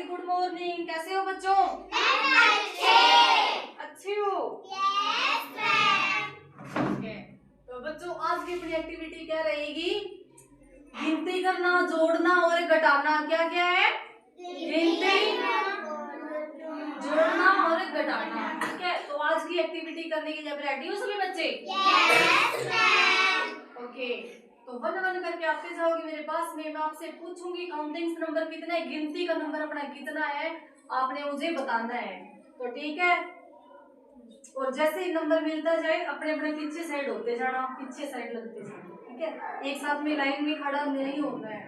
Good morning. कैसे हो बच्चों? अच्छे हो? तो बच्चों आज की अपनी एक्टिविटी क्या रहेगी? गिनती करना, जोड़ना और घटाना। क्या क्या है? गिनती, जोड़ना और घटाना। ठीक है, तो आज की एक्टिविटी करने के लिए रेडी हो सभी बच्चे? ओके, तो वन वन करके आते जाओगे मेरे पास में। मैं आपसे पूछूंगी काउंटिंग नंबर कितना है, गिनती का नंबर अपना कितना है, आपने मुझे बताना है। तो ठीक है, और जैसे ही नंबर मिलता जाए अपने अपने पीछे साइड होते जाना, पीछे साइड लगते जाना। ठीक है, एक साथ में लाइन में खड़ा नहीं होना है।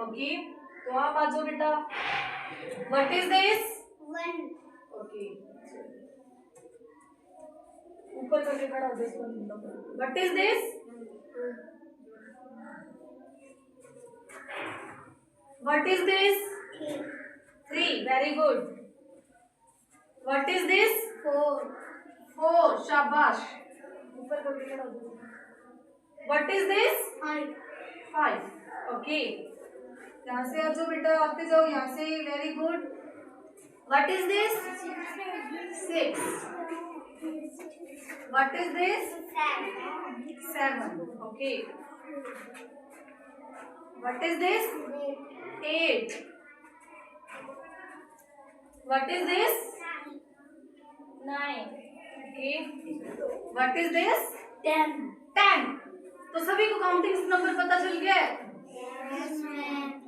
ओके, तो आप आ जाओ बेटा। What is this? 1। ओके, ऊपर करके खड़ा हो जाओ। What is this? What is this? 3. Very good. What is this? 4. शाबाश। ऊपर करके खड़ा हो जाओ। What is this? 5. Okay. यहाँ से आ जाओ बेटा, आते जाओ यहाँ से। Very good. What is this? 6. What is this? 7. Okay. What is this? 8. What is this? 9. Okay. What is this? 10. तो सभी को काउंटिंग नंबर पता चल गया है?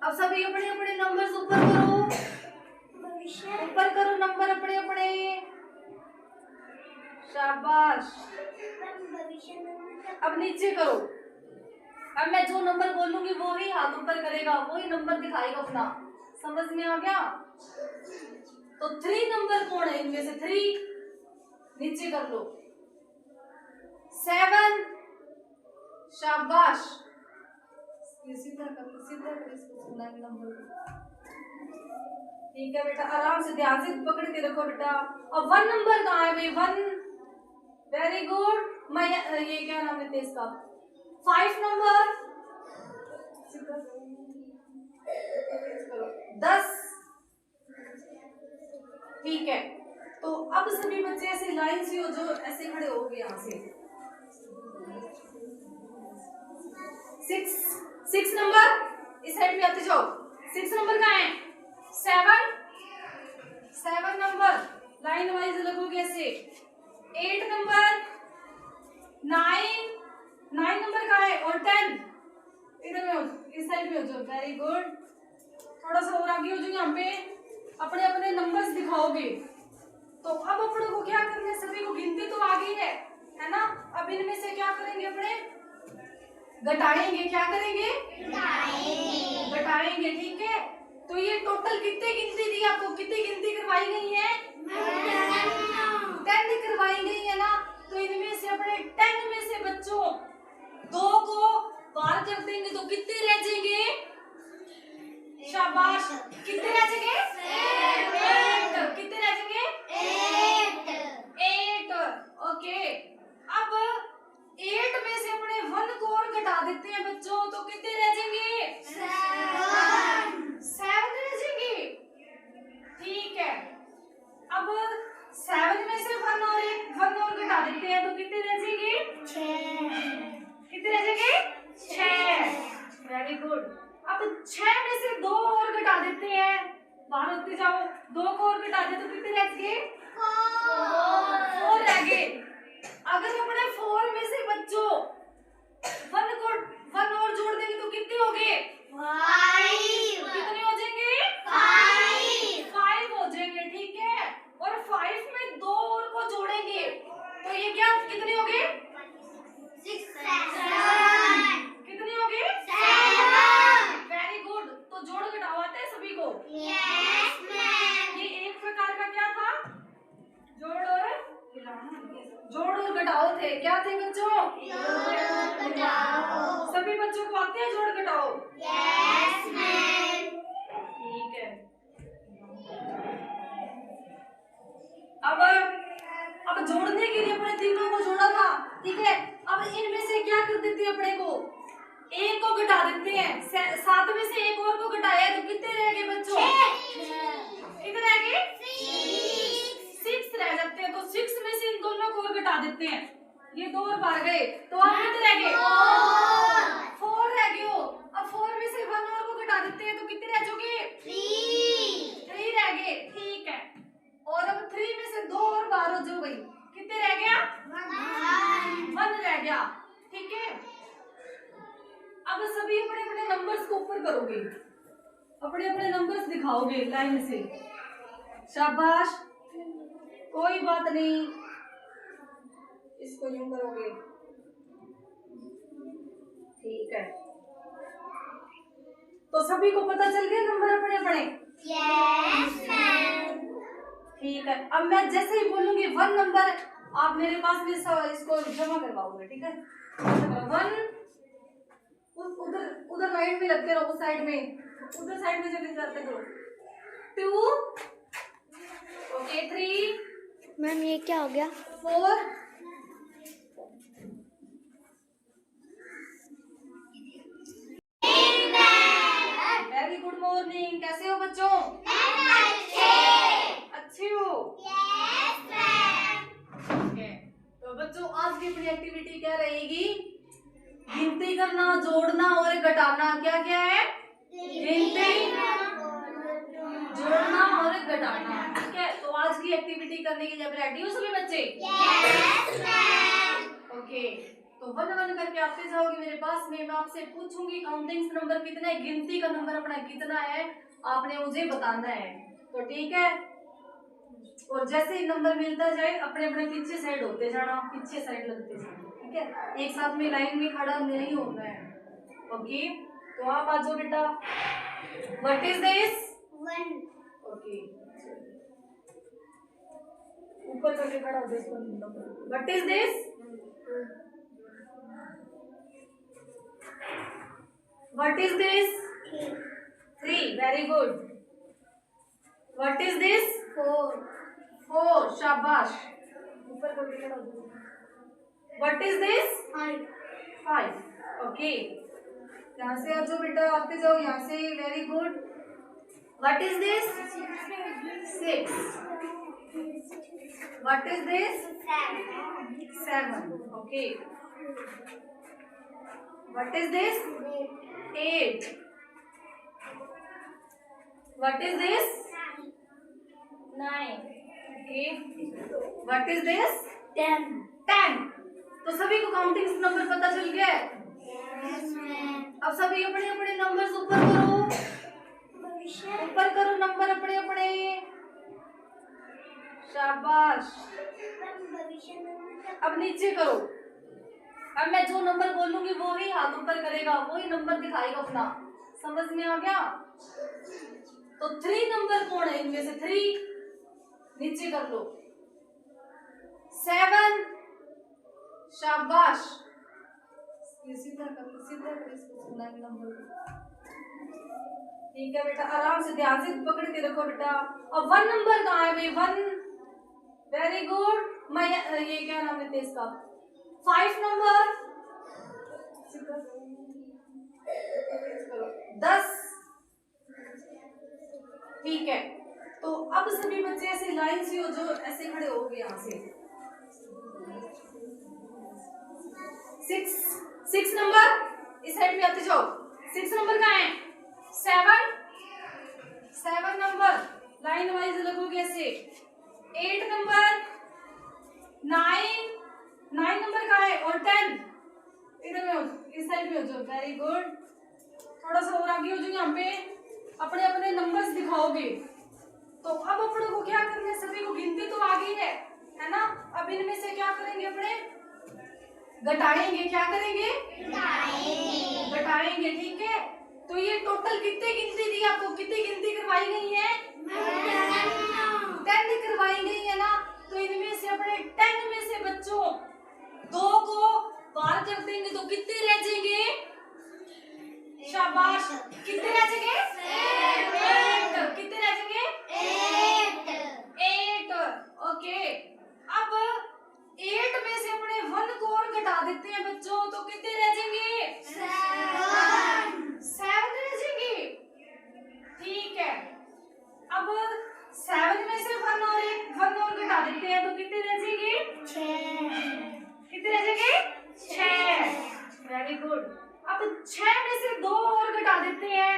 अब सभी अपने अपने नंबर्स ऊपर करो, ऊपर करो नंबर अपने अपने। शाबाश। अब नीचे करो। अब मैं जो नंबर बोलूंगी वो ही हाथ ऊपर करेगा, वही नंबर दिखाएगा अपना। समझ में आ गया? तो 3 नंबर कौन है इनमें से? 3 नीचे कर लो। 7। शाबाश। सीधा कर इसको 9 नंबर। ठीक है बेटा, आराम से ध्यान से पकड़ के रखो बेटा। अब 1 नंबर कहाँ है भाई? 1। Very good. मैं ये क्या नाम लेते हैं इसका? 5 नंबर। 10। ठीक है, तो अब सभी बच्चे ऐसे लाइन से हो जो ऐसे खड़े हो गए यहाँ से। 6 नंबर इस साइड में आते जाओ। 6 नंबर कहाँ है? 7 नंबर लाइन वाइज लगोगे ऐसे। 8 नंबर, 9 नंबर कहाँ है? और 10 इधर में हो, इस साइड में हो जाओ। Very good. थोड़ा सा और आगे हो जाओ, यहाँ पे अपने अपने नंबर्स दिखाओगे। तो अब अपने को क्या करना है? सभी को गिनती तो आ गई है ना? अब इनमें से क्या करेंगे? अपने घटाएंगे। क्या करेंगे? घटाएंगे। ठीक है, तो ये टोटल कितनी गिनती दी आपको? कितनी गिनती करवाई गई है? 10 करवाई गई है ना? तो इनमें से अपने 10 में से बच्चों 2 को बाहर कर देंगे तो कितने रह जाएंगे? शाबाश। कितने रह जाएंगे? 8। कितने रह जाएंगे? 8। ओके, अब 8 में से अपने 1 को और घटा देते हैं बच्चों, तो कितने रह जाएंगे? 7 रह जाएंगे। ठीक है, अब 7 में से 1 और घटा देते हैं तो कितने रह जाएंगे? 6। कितने रह जाएंगे? 6। Very good. अब 6 में से 2 और घटा देते हैं, बाहर होते जाओ। 2 को और घटा दे तो कितने रह गए? 4 रह गए। अगर अपने 4 में से बच्चों 1 और जोड़ देंगे तो कितने हो गए? 5। कितने हो जाएंगे? 5 हो जाएंगे। ठीक है, और 5 में 2 और को जोड़ेंगे तो ये क्या कितने हो गए? 6, 7। कितने हो गए? 7। Very good. तो जोड़ घटाओ आते हैं सभी को? Yes ma'am. ये एक प्रकार का क्या था? जोड़ और घटाओ थे। क्या थे बच्चों? जोड़ और घटाओ। सभी बच्चों को आते हैं जोड़ घटाओ? Yes ma'am. ठीक है, अब जोड़ने के लिए अपने तीनों को जोड़ा था। ठीक है, अब इनमें से क्या कर देते हैं? अपने को 1 को घटा देते हैं। 7 में से 1 और को घटाया तो कितने रह गए बच्चों? 6। देते हैं तो कितने रह जाओगे? 3 रह गए, ठीक है। और अब 3 में से 2 और बाहर हो जाओ भाई, कितने रह गया? 1 रह गया, ठीक है। अब सभी अपने अपने नंबर्स को ऊपर करोगे, अपने अपने नंबर्स दिखाओगे लाइन से। शाबाश, कोई बात नहीं, इसको यूं करोगे, ठीक है। तो सभी को पता चल गया नंबर अपने अपने? Yes ma'am. ठीक है, अब मैं जैसे ही बोलूंगी 1 नंबर, आप मेरे पास में इसको जमा करवाओगे, ठीक है। 1, उधर उधर राइट में लगते रहो, उस साइड में, उधर साइड में चले जाते रहो। 2, ओके, 3, मैम ये क्या हो गया? 4, वेरी गुड मॉर्निंग। कैसे हो बच्चों? अच्छे हो? ठीक है, तो बच्चों आज की अपनी एक्टिविटी क्या रहेगी? गिनती करना, जोड़ना और घटाना। क्या क्या है? गिनती, जोड़ना और घटाना, ठीक है। तो आज की एक्टिविटी करने के लिए रेडी हो सभी बच्चे? ओके, तो 1 1 करके आते जाओगे मेरे पास में। मैं आपसे पूछूंगी काउंटिंग नंबर कितना है, गिनती का नंबर अपना कितना है, आपने मुझे बताना है, तो ठीक है। और जैसे ही नंबर मिलता जाए अपने अपने पीछे साइड होते जाना, पीछे साइड लगते जाना, ठीक है। एक साथ में लाइन में खड़ा नहीं होना है, ओके। तो आप आ जाओ बेटा। What is this? 1। ओके, ऊपर करके खड़ा हो जाओ। What is this? What is this? 3, very good. What is this? 4, शाबाश, ऊपर करके खड़ा हो जाओ। What is this? 5, ओके। यहाँ से आ जाओ बेटा, आते जाओ यहाँ से, very good. What is this? 6, what is this? 7, okay. What is this? 8, what is this? 9, okay. What is this? 10। तो सभी को काउंटिंग नंबर पता चल गया है? अब सभी अपने अपने नंबर्स ऊपर करो, ऊपर करो नंबर अपने अपने, शाबाश। अब नीचे करो। अब मैं जो नंबर बोलूंगी वो ही हाथ ऊपर करेगा, वही नंबर दिखाएगा अपना। समझ में आ गया? तो 3 नंबर कौन है इनमें से? 3 नीचे कर लो। 7, शाबाश, सीधा कर इसको 9 नंबर। ठीक है बेटा, आराम से ध्यान से पकड़ के रखो बेटा। अब 1 नंबर कहाँ है भाई? 1, वेरी गुड। मैं ये क्या नाम लेते हैं इसका? 5 नंबर, 10, ठीक है। तो अब सभी बच्चे ऐसे लाइन से हो जो ऐसे खड़े हो गए यहाँ से। 6 नंबर इस साइड में आते जाओ। 6 नंबर कहाँ है? 7 नंबर लाइन वाइज लगोगे ऐसे। 8 नंबर, 9 नंबर कहाँ है? और 10 इधर में हो, इस साइड में हो जाओ, वेरी गुड। थोड़ा सा और आगे हो जाओ, यहाँ पे अपने अपने नंबर्स दिखाओगे। तो अब अपने को क्या करना है? सभी को गिनती तो आ गई है ना। अब इनमें से क्या करेंगे? अपने घटाएंगे। क्या करेंगे? घटाएंगे, ठीक है। तो ये टोटल कितनी गिनती दी आपको? कितनी गिनती करवाई गई है? 10 करवाई गई है ना। तो इनमें से अपने 10 में से बच्चों 2 को बाहर कर देंगे तो कितने रह जाएंगे? शाबाश, कितने रह जाएंगे? 8। कितने रह जाएंगे? 8, ओके। अब 8 में से अपने 1 को और घटा देते हैं बच्चों, तो कितने रह जाएंगे? 7 रह जाएंगे, ठीक है। अब 7 में से 1 और घटा देते हैं तो कितने रह जाएंगे? कितने रह जाएंगे? 6, वेरी गुड। अब 6 में से 2 और घटा देते हैं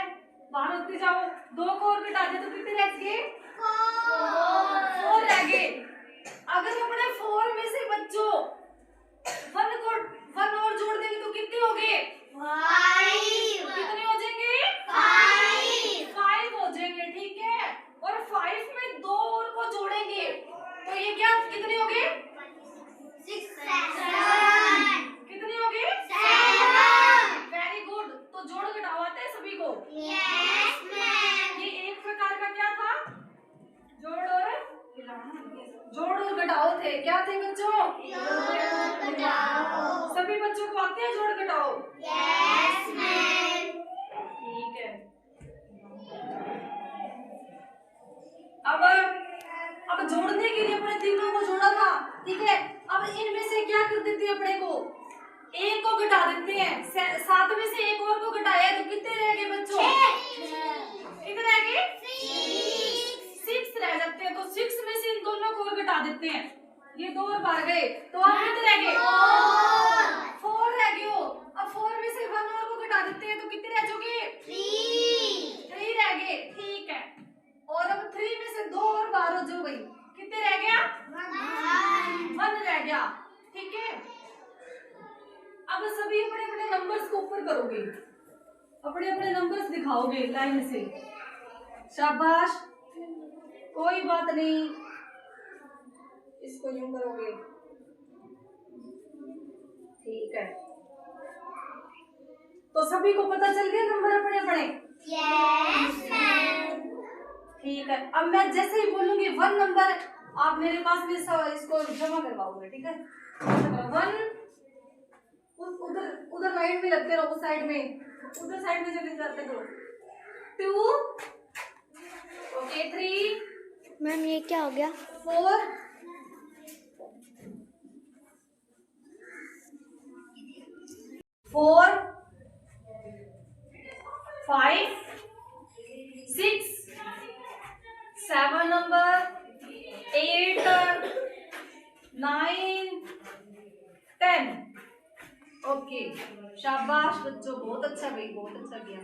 बाहर होते जाओ। 2 को और घटा दे तो कितने रह गए? 4 रह गए। अगर अपने 4 में से बच्चों 1 और जोड़ देंगे तो कितने हो गए? 5 कितने हो जाएंगे? 5 हो जाएंगे, ठीक है। और 5 में 2 और को जोड़ेंगे तो ये क्या कितने हो गए? 6 कितने हो गए? 7 वेरी गुड। तो जोड़ घटाओ आते हैं सभी को? Yes ma'am. ये एक प्रकार का क्या था? जोड़ और घटाओ थे। क्या थे बच्चों? जोड़ घटाओ। सभी बच्चों को आते हैं जोड़ घटाओ? Yes ma'am. ठीक है। अब जोड़ने के लिए अपने तीनों को जोड़ा था, ठीक है। अब इनमें से क्या कर देते हैं? अपने को एक को घटा देते हैं। 7 में से एक और को घटाया तो कितने रह गए बच्चों? कितने रह गए? 6 रह जाते हैं। तो 6 में से इन दोनों को और घटा देते हैं। ये 2 और बाहर गए तो आप कितने रह गए? 4 रह गए हो। अब 4 में से 1 और को घटा देते हैं तो कितने रह जाओगे? 3 रह गए, ठीक है। और अब 3 में से 2 और बाहर हो जाओ भाई। कितने रह गया? 1 रह गया, ठीक है। अब सभी अपने अपने नंबर्स को ऊपर करोगे, अपने अपने नंबर्स दिखाओगे लाइन से। शाबाश, कोई बात नहीं, इसको यूं करोगे, ठीक है। तो सभी को पता चल गया नंबर अपने अपने? Yes ma'am. ठीक है। अब मैं जैसे ही बोलूंगी 1 नंबर आप मेरे पास में इसको जमा करवाओगे, ठीक है। 1 उधर लाइन में लगते रहो, उस साइड में, उधर साइड में चले जाते हो। 2 ओके, 3 मैम ये क्या हो गया? 4 4 5 6 7 नंबर 8 9 10। ओके, शाबाश बच्चों, बहुत अच्छा भाई, बहुत अच्छा किया।